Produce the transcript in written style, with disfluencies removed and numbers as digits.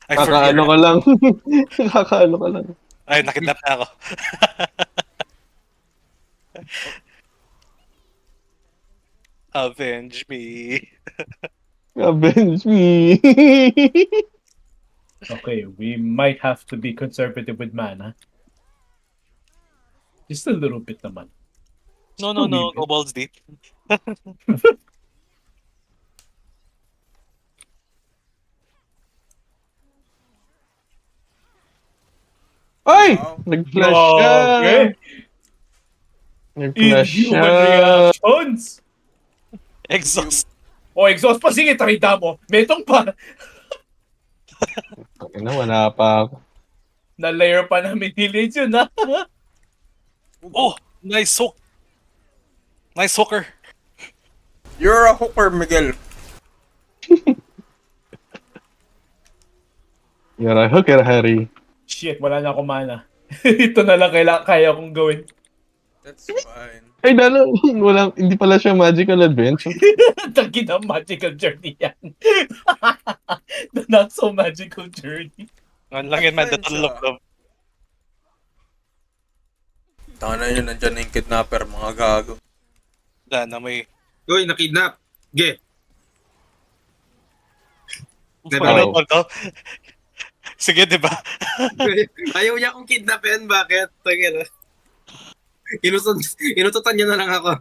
I forget. Kakaano ka lang. Kakaano ka lang. Ay, nakidnap na ako. Avenge me. Avenge me. Okay, we might have to be conservative with mana. Just a little bit naman. No, Just a wee no. bit. Go balls deep. Ay! Wow. Nag-flash siya. Okay. Nag-flash siya. Inhuman reactions! Exhaust. O, exhaust pa. Sige, tarita mo. Metong pa. Ina, wala pa ako. Na-layer pa namin ni Legion, ha? Oh, nice hook. Nice hooker. You're a hooker, Miguel. You're a hooker, Harry. Shit, wala na akong mana. Ito na lang kaya kong gawin. That's fine. Ay, hindi pala siya magical adventure. Tagi na magical journey yan. The not so magical journey. Ang lang yun, man. Adventure. Datulog love. Tana nyo, nandyan na yung kidnapper, mga gago. Da, na may... Uy, nakidnap. Ge. Diba? Wow. Ano? Sige, di ba? Ayaw niya akong kidnapin. Bakit? Tagay na. Inututan niya na lang ako.